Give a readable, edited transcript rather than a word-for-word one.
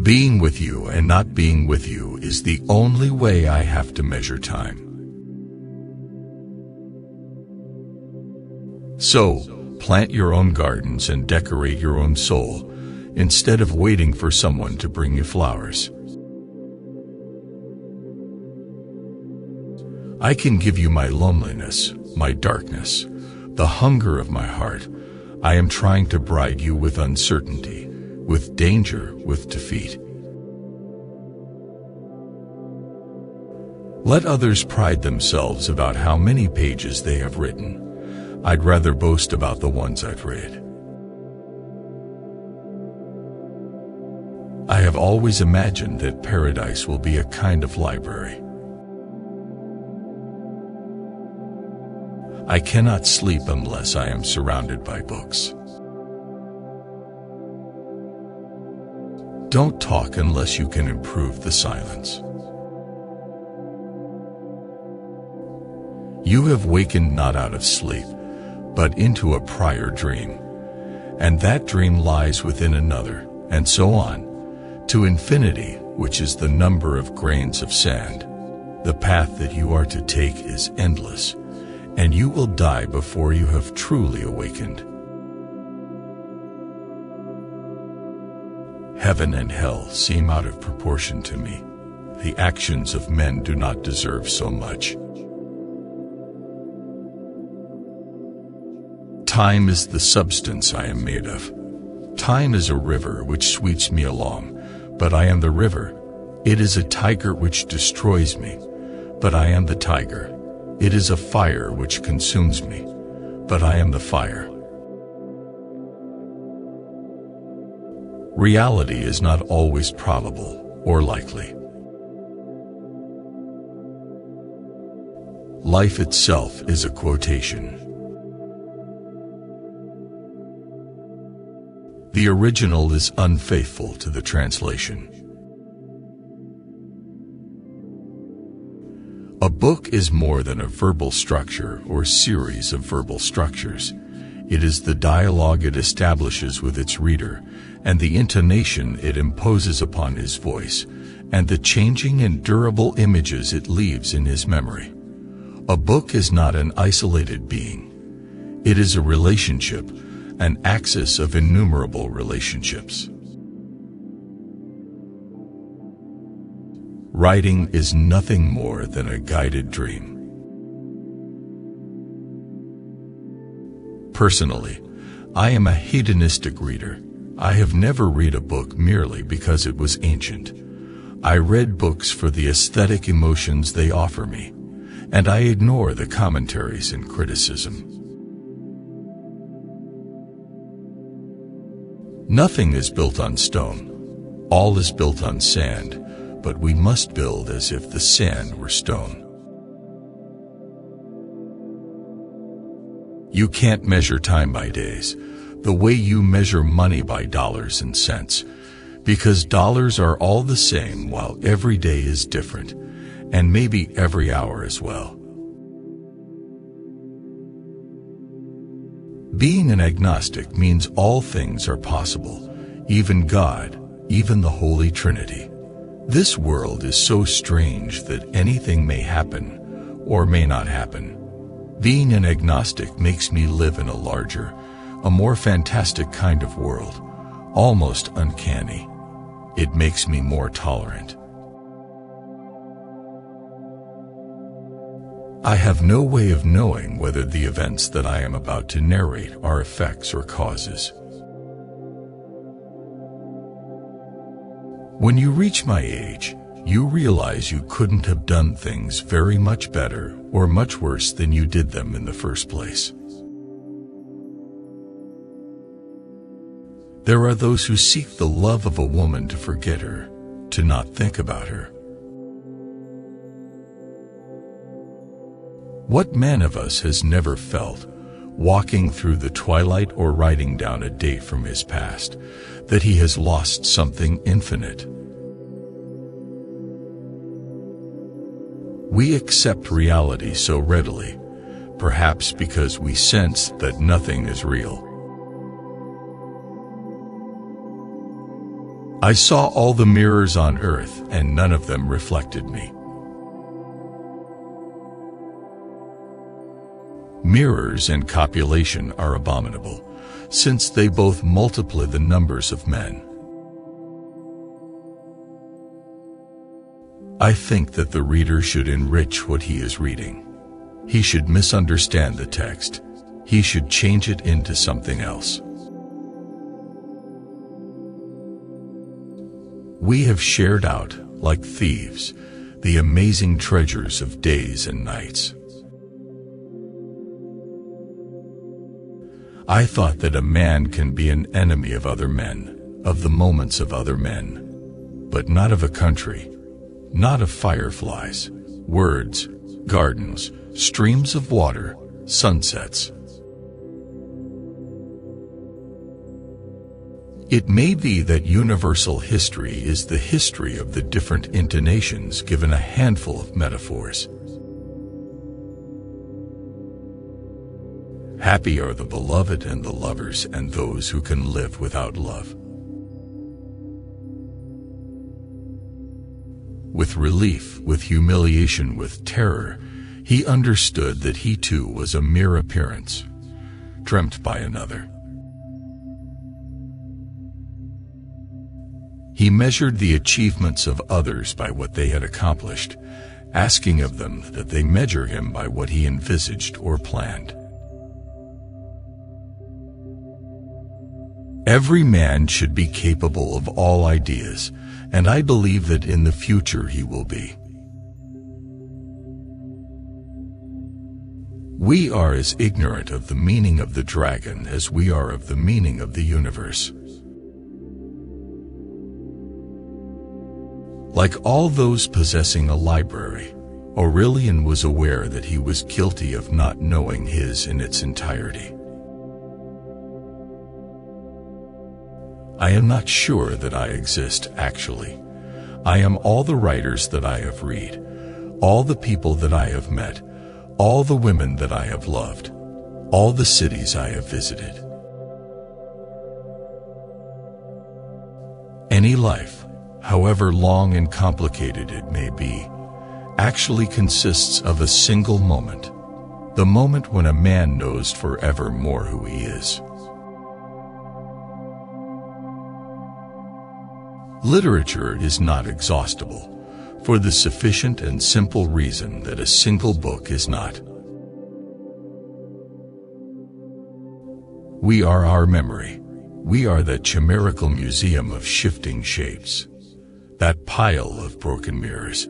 Being with you and not being with you is the only way I have to measure time. So, plant your own gardens and decorate your own soul, instead of waiting for someone to bring you flowers. I can give you my loneliness, my darkness, the hunger of my heart. I am trying to bride you with uncertainty, with danger, with defeat. Let others pride themselves about how many pages they have written. I'd rather boast about the ones I've read. I have always imagined that paradise will be a kind of library. I cannot sleep unless I am surrounded by books. Don't talk unless you can improve the silence. You have wakened not out of sleep, but into a prior dream, and that dream lies within another, and so on, to infinity, which is the number of grains of sand. The path that you are to take is endless, and you will die before you have truly awakened. Heaven and hell seem out of proportion to me. The actions of men do not deserve so much. Time is the substance I am made of. Time is a river which sweeps me along, but I am the river. It is a tiger which destroys me, but I am the tiger. It is a fire which consumes me, but I am the fire. Reality is not always probable or likely. Life itself is a quotation. The original is unfaithful to the translation. A book is more than a verbal structure or series of verbal structures. It is the dialogue it establishes with its reader, and the intonation it imposes upon his voice, and the changing and durable images it leaves in his memory. A book is not an isolated being. It is a relationship, an axis of innumerable relationships. Writing is nothing more than a guided dream. Personally, I am a hedonistic reader. I have never read a book merely because it was ancient. I read books for the aesthetic emotions they offer me, and I ignore the commentaries and criticism. Nothing is built on stone. All is built on sand, but we must build as if the sand were stone. You can't measure time by days, the way you measure money by dollars and cents, because dollars are all the same while every day is different, and maybe every hour as well. Being an agnostic means all things are possible, even God, even the Holy Trinity. This world is so strange that anything may happen or may not happen. Being an agnostic makes me live in a larger, a more fantastic kind of world, almost uncanny. It makes me more tolerant. I have no way of knowing whether the events that I am about to narrate are effects or causes. When you reach my age, you realize you couldn't have done things very much better or much worse than you did them in the first place. There are those who seek the love of a woman to forget her, to not think about her. What man of us has never felt, walking through the twilight or writing down a date from his past, that he has lost something infinite? We accept reality so readily, perhaps because we sense that nothing is real. I saw all the mirrors on earth, and none of them reflected me. Mirrors and copulation are abominable, since they both multiply the numbers of men. I think that the reader should enrich what he is reading. He should misunderstand the text. He should change it into something else. We have shared out, like thieves, the amazing treasures of days and nights. I thought that a man can be an enemy of other men, of the moments of other men, but not of a country, not of fireflies, words, gardens, streams of water, sunsets. It may be that universal history is the history of the different intonations given a handful of metaphors. Happy are the beloved and the lovers and those who can live without love. With relief, with humiliation, with terror, he understood that he too was a mere appearance, dreamt by another. He measured the achievements of others by what they had accomplished, asking of them that they measure him by what he envisaged or planned. Every man should be capable of all ideas, and I believe that in the future he will be. We are as ignorant of the meaning of the dragon as we are of the meaning of the universe. Like all those possessing a library, Aurelian was aware that he was guilty of not knowing his in its entirety. I am not sure that I exist, actually. I am all the writers that I have read, all the people that I have met, all the women that I have loved, all the cities I have visited. Any life, however long and complicated it may be, actually consists of a single moment, the moment when a man knows forevermore who he is. Literature is not exhaustible, for the sufficient and simple reason that a single book is not. We are our memory. We are that chimerical museum of shifting shapes, that pile of broken mirrors.